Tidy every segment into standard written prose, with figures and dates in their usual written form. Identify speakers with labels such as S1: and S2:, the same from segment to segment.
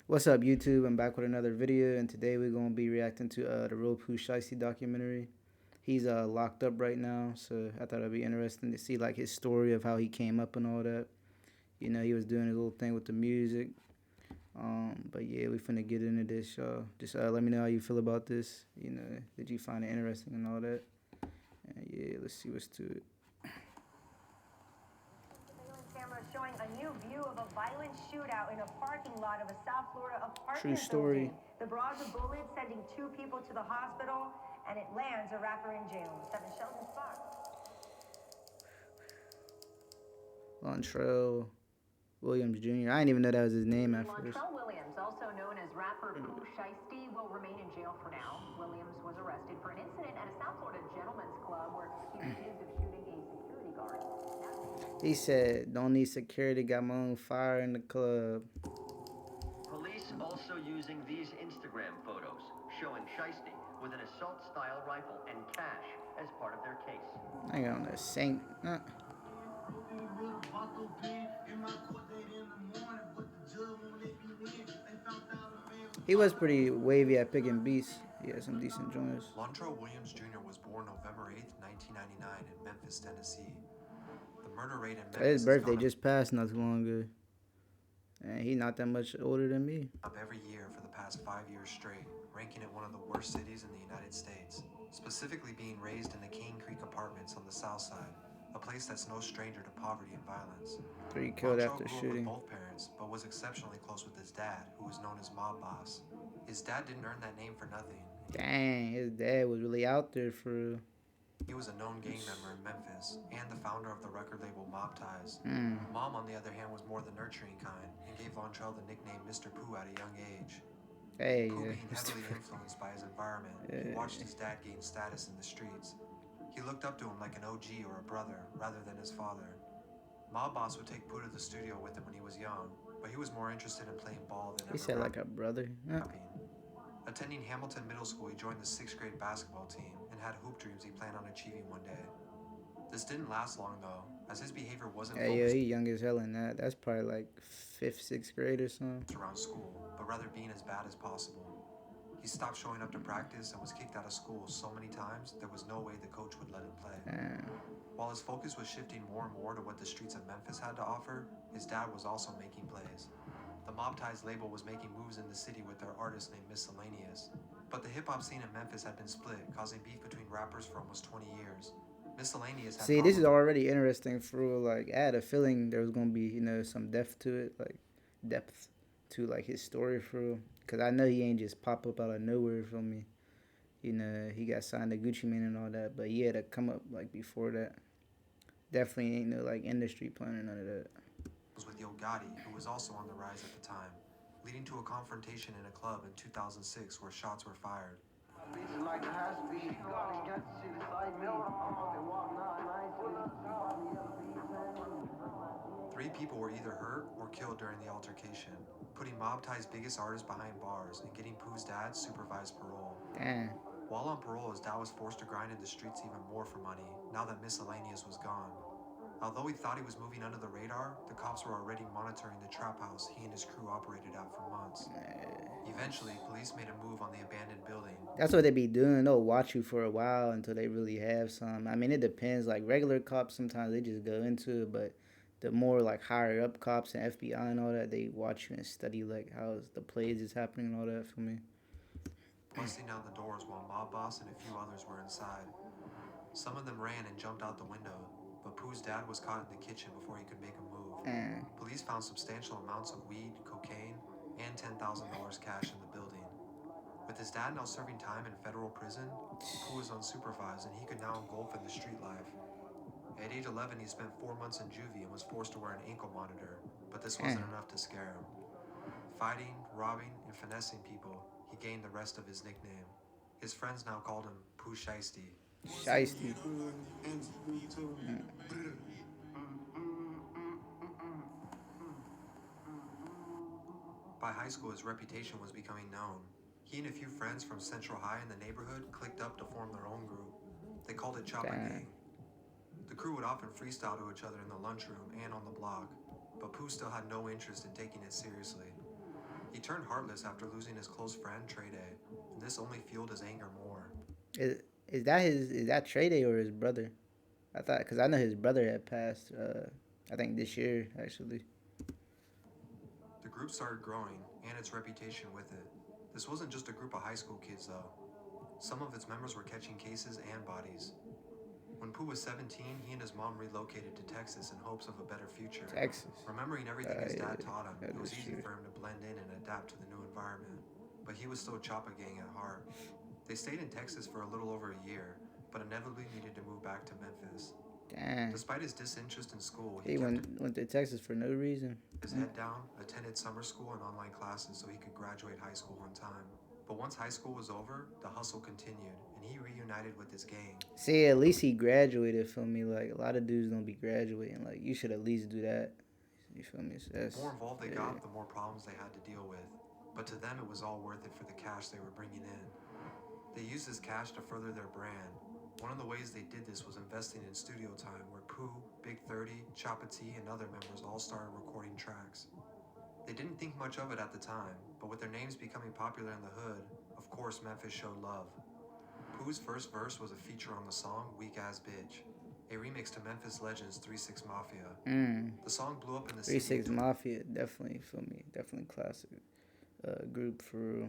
S1: What's up, YouTube? I'm back with another video, and today we're gonna be reacting to the real Pooh Shiesty documentary. He's locked up right now, so I thought it'd be interesting to see like his story of how he came up and all that. You know, he was doing his little thing with the music. But yeah, we finna get into this, y'all. Just let me know how you feel about this. You know, did you find it interesting and all that? And yeah, let's see what's to it.
S2: Camera showing a new view of a violent shootout in a parking lot of a South Florida
S1: True
S2: apartment
S1: story.
S2: building. The barrage of bullets sending 2 people to the hospital, and it lands a rapper in jail. 7 Sheldon Fox.
S1: Lontrell Williams Jr. I didn't even know that was his name at first.
S2: Lontrell Williams, also known as rapper Pooh Shiesty, will remain in jail for now. Williams was arrested for an incident at a South Florida gentleman's club where he was accused of shooting a security guard.
S1: He said, "Don't need security. Got my own fire in the club."
S3: Police also using these Instagram photos showing Shiesty with an assault-style rifle and cash as part of their case.
S1: I got on the Saint. He was pretty wavy at picking beats. He had some decent joints.
S4: Lontrell Williams Jr. was born November 8, 1999 in Memphis, Tennessee. The murder rate in Memphis
S1: His birthday just passed not too long ago. And he not that much older than me.
S4: Up every year for the past 5 years straight, ranking it one of the worst cities in the United States, specifically being raised in the Cane Creek apartments on the south side, a place that's no stranger to poverty and violence.
S1: 3 killed
S4: Lontrell
S1: after
S4: grew
S1: shooting.
S4: up with both parents, but was exceptionally close with his dad, who was known as Mob Boss. His dad didn't earn that name for nothing.
S1: Dang, his dad was really out there for real.
S4: He was a known gang member in Memphis and the founder of the record label Mob Ties. Mom, on the other hand, was more the nurturing kind and gave Lontrell the nickname Mr. Pooh at a young age.
S1: Hey,
S4: Pooh
S1: yeah.
S4: being heavily influenced by his environment, he watched his dad gain status in the streets. He looked up to him like an OG or a brother, rather than his father. Mob Boss would take Pooh to the studio with him when he was young, but he was more interested in playing ball than
S1: He
S4: ever
S1: said like a brother.
S4: rapping. Attending Hamilton Middle School, he joined the 6th grade basketball team and had hoop dreams he planned on achieving one day. This didn't last long though, as his behavior wasn't
S1: Hey, yo,
S4: focused
S1: he young as hell in that. That's probably like 5th, 6th grade or something.
S4: around school, but rather being as bad as possible. He stopped showing up to practice and was kicked out of school so many times there was no way the coach would let him play. While his focus was shifting more and more to what the streets of Memphis had to offer, his dad was also making plays. The Mob Ties label was making moves in the city with their artist named Miscellaneous. But the hip-hop scene in Memphis had been split, causing beef between rappers for almost 20 years. Miscellaneous had
S1: See, this is already interesting for real. Like, I had a feeling there was gonna be, you know, some depth to it, like depth to like his story for real. Cause I know he ain't just pop up out of nowhere for me. You know, he got signed to Gucci Mane and all that, but he had to come up like before that. Definitely ain't no like industry plan or none of that.
S4: Was with Yo Gotti, who was also on the rise at the time, leading to a confrontation in a club in 2006 where shots were fired. Three people were either hurt or killed during the altercation, putting Mob Tie's biggest artist behind bars and getting Pooh's dad supervised parole.
S1: Damn.
S4: While on parole, his dad was forced to grind in the streets even more for money, now that Miscellaneous was gone. Although he thought he was moving under the radar, the cops were already monitoring the trap house he and his crew operated at for months. Eventually, police made a move on the abandoned building.
S1: That's what they be doing. They'll watch you for a while until they really have some. I mean, it depends. Like regular cops, sometimes they just go into it, but the more like higher up cops and FBI and all that, they watch you and study like how the plays is happening and all that for me.
S4: Busting down the doors while Mob Boss and a few others were inside. Some of them ran and jumped out the window, but Pooh's dad was caught in the kitchen before he could make a move. Police found substantial amounts of weed, cocaine, and $10,000 cash in the building. With his dad now serving time in federal prison, Pooh was unsupervised and he could now engulf in the street life. At age 11, he spent 4 months in juvie and was forced to wear an ankle monitor, but this wasn't enough to scare him. Fighting, robbing, and finessing people, he gained the rest of his nickname. His friends now called him Pooh Shiesty.
S1: Shiesty.
S4: By high school, his reputation was becoming known. He and a few friends from Central High in the neighborhood clicked up to form their own group. They called it Chopper Gang. The crew would often freestyle to each other in the lunchroom and on the block, but Pooh still had no interest in taking it seriously. He turned heartless after losing his close friend Trey Day, and this only fueled his anger more.
S1: Is that Trey Day or his brother? I thought, because I know his brother had passed. I think this year actually.
S4: The group started growing, and its reputation with it. This wasn't just a group of high school kids, though. Some of its members were catching cases and bodies. When Pooh was 17, he and his mom relocated to Texas in hopes of a better future.
S1: Texas.
S4: Remembering everything his dad
S1: Yeah,
S4: taught him,
S1: that
S4: it was
S1: is
S4: easy
S1: true.
S4: for him to blend in and adapt to the new environment. But he was still Choppa Gang at heart. They stayed in Texas for a little over a year, but inevitably needed to move back to Memphis.
S1: Damn.
S4: Despite his disinterest in school,
S1: He went to Texas for no reason.
S4: his head down, attended summer school and online classes so he could graduate high school on time. But once high school was over, the hustle continued, and he reunited with his gang.
S1: See, at least he graduated. Feel me? Like a lot of dudes don't be graduating. Like you should at least do that. You feel me? So
S4: The more involved they got, the more problems they had to deal with. But to them, it was all worth it for the cash they were bringing in. They used this cash to further their brand. One of the ways they did this was investing in studio time, where Pooh, Big 30, Choppa T, and other members all started recording tracks. They didn't think much of it at the time, but with their names becoming popular in the hood, of course Memphis showed love. Pooh's first verse was a feature on the song Weak Ass Bitch, a remix to Memphis Legends 3-6 Mafia. The song blew up in the
S1: 3-6 Mafia, definitely, feel me? Definitely classic group for real.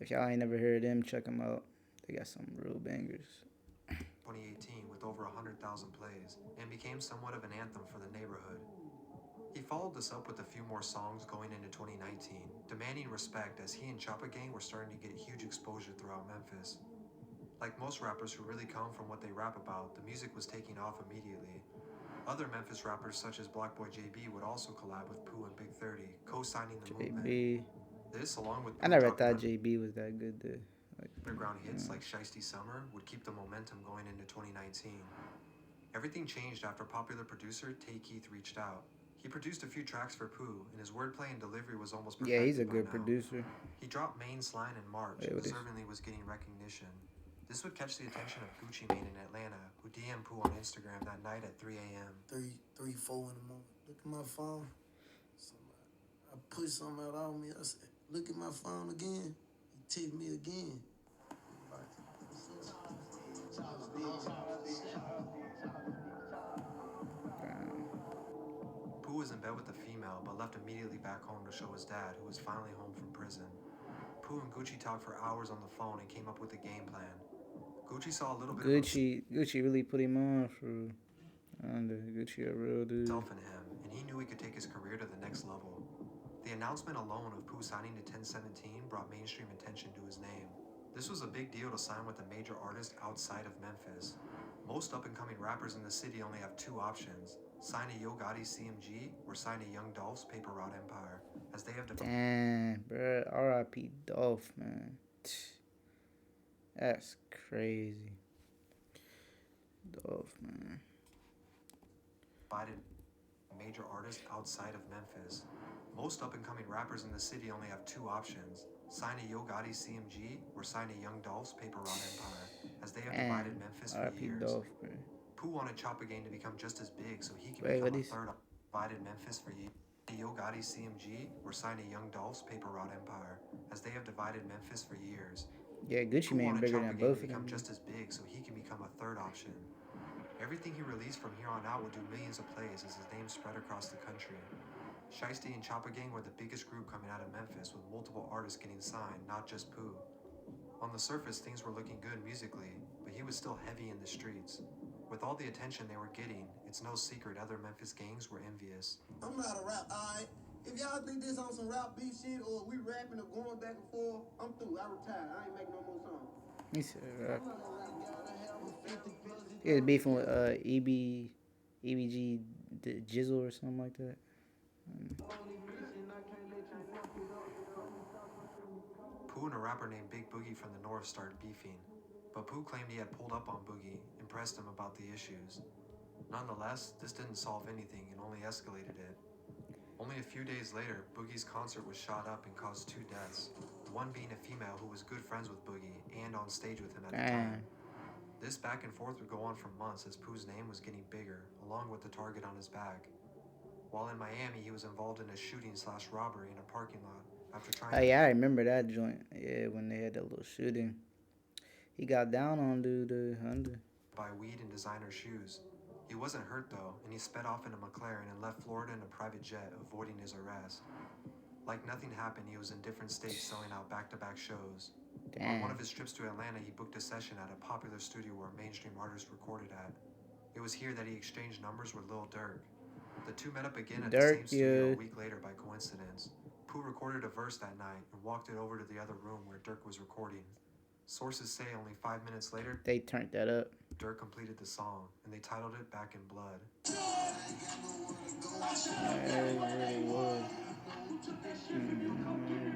S1: If y'all ain't never heard them, check them out. They got some real bangers.
S4: 2018 with over 100,000 plays, and became somewhat of an anthem for the neighborhood. He followed this up with a few more songs going into 2019, demanding respect as he and Choppa Gang were starting to get huge exposure throughout Memphis. Like most rappers who really come from what they rap about, the music was taking off immediately. Other Memphis rappers such as Black Boy JB would also collab with Pooh and Big 30, co-signing the movement. This, along with Pooh,
S1: I never thought JB was that good though. Like,
S4: underground hits like Shiesty Summer would keep the momentum going into 2019. Everything changed after popular producer Tay Keith reached out. He produced a few tracks for Pooh, and his wordplay and delivery was almost perfect.
S1: Yeah, he's a good producer.
S4: He dropped Main's line in March, and deservingly was getting recognition. This would catch the attention of Gucci Mane in Atlanta, who DM'd Pooh on Instagram that night at 3 a.m.
S5: 3, 4 in the morning. Look at my phone. I put something out on me. I said, look at my phone again. He tipped me again.
S4: Pooh was in bed with a female, but left immediately back home to show his dad, who was finally home from prison. Pooh and Gucci talked for hours on the phone and came up with a game plan. Gucci saw a little bit
S1: Gucci really put him on for Gucci a real dude.
S4: In him, and he knew he could take his career to the next level. The announcement alone of Pooh signing to 1017 brought mainstream attention to his name. This was a big deal to sign with a major artist outside of Memphis. Most up-and-coming rappers in the city only have two options: sign a Yo Gotti CMG or sign a Young Dolph's Paper Route Empire, as they have developed.
S1: Damn, bro, R.I.P. Dolph, man. That's crazy. Dolph, man.
S4: Major artists outside of Memphis. Most up-and-coming rappers in the city only have two options: sign a Yo Gotti CMG or sign a Young Dolph's Paper Route Empire, as they have divided Memphis for years.
S1: Dolph, bro.
S4: Pooh wanted Choppa Gang to become just as big so he can become a third. Divided Memphis for years. Yo Gotti CMG or sign a Young Dolph's Paper Route Empire, as they have divided Memphis for years.
S1: Yeah, Gucci Mane bigger than both of them.
S4: Become just as big so he can become a third option. Everything he released from here on out would do millions of plays as his name spread across the country. Shiesty and Choppa Gang were the biggest group coming out of Memphis, with multiple artists getting signed, not just Pooh. On the surface, things were looking good musically, but he was still heavy in the streets. With all the attention they were getting, it's no secret other Memphis gangs were envious.
S5: I'm not a rap, alright? If y'all think this on some rap beat shit, or we rapping or going back and forth, I'm through. I retired. I ain't making no more songs.
S1: He said rap. He was beefing with EBG Jizzle or something like that.
S4: Pooh and a rapper named Big Boogie from the north started beefing, but Pooh claimed he had pulled up on Boogie and pressed him about the issues. Nonetheless, this didn't solve anything and only escalated it. Only a few days later, Boogie's concert was shot up and caused 2 deaths, one being a female who was good friends with Boogie and on stage with him at the time. This back and forth would go on for months as Pooh's name was getting bigger, along with the target on his back. While in Miami, he was involved in a shooting/robbery in a parking lot after trying
S1: Oh yeah, I remember that joint. Yeah, when they had that little shooting, he got down on dude, Honda.
S4: buy weed and designer shoes. He wasn't hurt though, and he sped off in a McLaren and left Florida in a private jet, avoiding his arrest. Like nothing happened, he was in different states selling out back-to-back shows. On one
S1: Damn,
S4: of his trips to Atlanta, he booked a session at a popular studio where mainstream artists recorded at. It was here that he exchanged numbers with Lil Durk. The two met up again at the
S1: Dirk,
S4: same studio
S1: yeah.
S4: a week later by coincidence. Pooh recorded a verse that night and walked it over to the other room where Durk was recording. Sources say only 5 minutes later,
S1: They turned that up.
S4: Durk completed the song, and they titled it Back in Blood.
S1: It really was.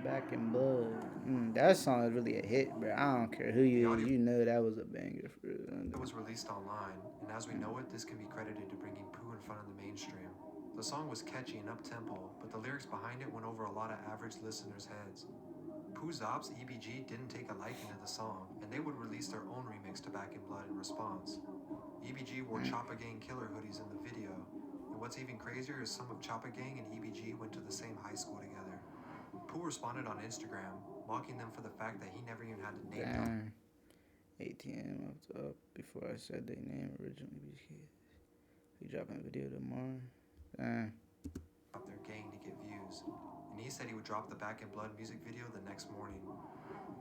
S1: Back in blood. That song is really a hit, bro. I don't care who you is. You know that was a banger for real.
S4: It was released online, and as we know it, this can be credited to bringing Pooh in front of the mainstream. The song was catchy and up-tempo, but the lyrics behind it went over a lot of average listeners' heads. Pooh's ops, EBG, didn't take a liking to the song, and they would release their own remix to Back in Blood in response. EBG wore Choppa Gang killer hoodies in the video, and what's even crazier is some of Choppa Gang and EBG went to the same high school together. Pooh responded on Instagram, mocking them for the fact that he never even had to name them.
S1: Damn. ATM up before I said their name originally. We dropping a video tomorrow. Damn.
S4: Up their gang to get views, and he said he would drop the Back in Blood music video the next morning.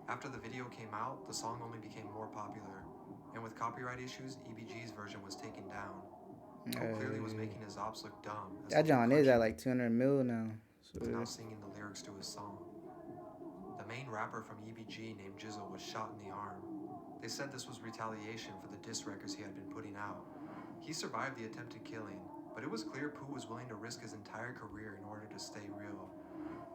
S4: After the video came out, the song only became more popular, and with copyright issues, EBG's version was taken down. Pooh clearly was making his ops look dumb.
S1: That John is at like 200 mil now. So
S4: now singing the lyrics to his song. The main rapper from EBG named Jizzle was shot in the arm. They said this was retaliation for the diss records he had been putting out. He survived the attempted killing, but it was clear Pooh was willing to risk his entire career in order to stay real.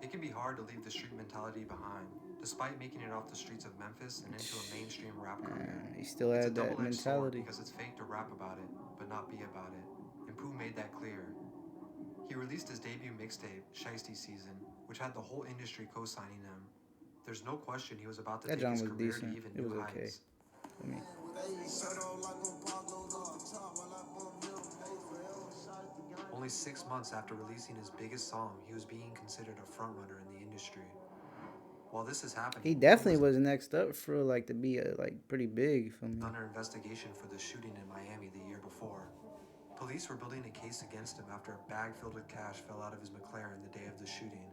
S4: It can be hard to leave the street mentality behind, despite making it off the streets of Memphis and into a mainstream rap career.
S1: he still had that mentality.
S4: Because it's fake to rap about it, but not be about it. And Pooh made that clear. He released his debut mixtape, Shiesty Season, which had the whole industry co-signing him. There's no question he was about to take his career to even new heights.
S1: I mean,
S4: Only 6 months after releasing his biggest song, he was being considered a frontrunner in the industry. While this is happening,
S1: he definitely was next up for like to be like pretty big.
S4: Under investigation for the shooting in Miami the year before. Police were building a case against him after a bag filled with cash fell out of his McLaren the day of the shooting.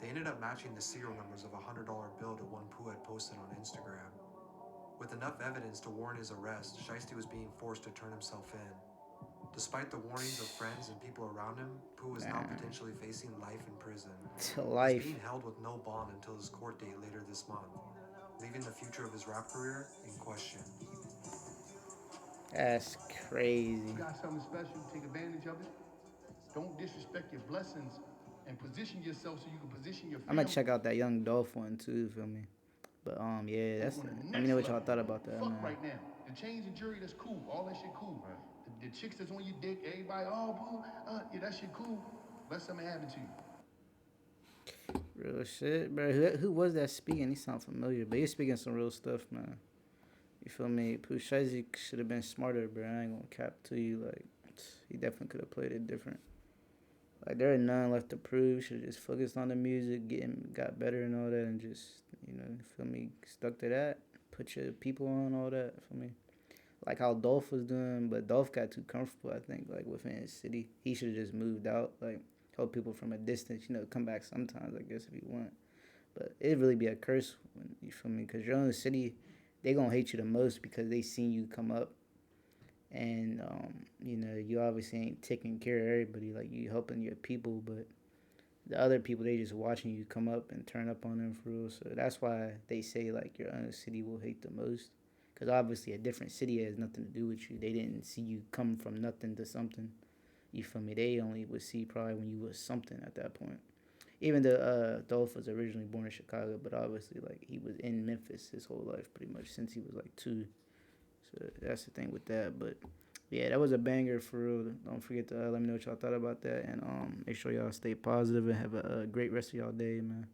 S4: They ended up matching the serial numbers of a $100 bill to one Pooh had posted on Instagram. With enough evidence to warrant his arrest, Shiesty was being forced to turn himself in. Despite the warnings of friends and people around him, Pooh is now potentially facing life in prison.
S1: Life.
S4: He's being held with no bond until his court date later this month, leaving the future of his rap career in question.
S1: That's crazy.
S6: You got something special, take advantage of it. Don't disrespect your blessings and position yourself so you can position your family.
S1: I'm gonna check out that Young Dolph one too, feel me? But yeah, that's let me know what y'all thought about that.
S6: Fuck right now. The chains and jewelry, that's cool. All that shit cool. Right. The chicks that's on your dick, everybody, oh, boo, yeah, that shit cool. Let something happen to you.
S1: Real shit, bro. Who was that speaking? He sound familiar, but he's speaking some real stuff, man. You feel me? Pooh Shiesty should have been smarter, bro. I ain't gonna cap to you. Like, he definitely could have played it different. Like, there ain't none left to prove. Should have just focused on the music, got better and all that, and just, feel me, stuck to that. Put your people on, all that, feel me? Like how Dolph was doing, but Dolph got too comfortable, I think, like, within his city. He should have just moved out, like, help people from a distance, come back sometimes, I guess, if you want. But it'd really be a curse, when you feel me? Because your own city, they gonna hate you the most because they seen you come up. And, you obviously ain't taking care of everybody. Like, you helping your people, but the other people, they just watching you come up and turn up on them for real. So that's why they say, like, your own city will hate the most. Because obviously a different city has nothing to do with you. They didn't see you come from nothing to something. You feel me? They only would see probably when you was something at that point. Even though Dolph was originally born in Chicago, but obviously, like, he was in Memphis his whole life pretty much since he was, like, 2. So that's the thing with that. But, yeah, that was a banger for real. Don't forget to let me know what y'all thought about that. And make sure y'all stay positive and have a great rest of y'all day, man.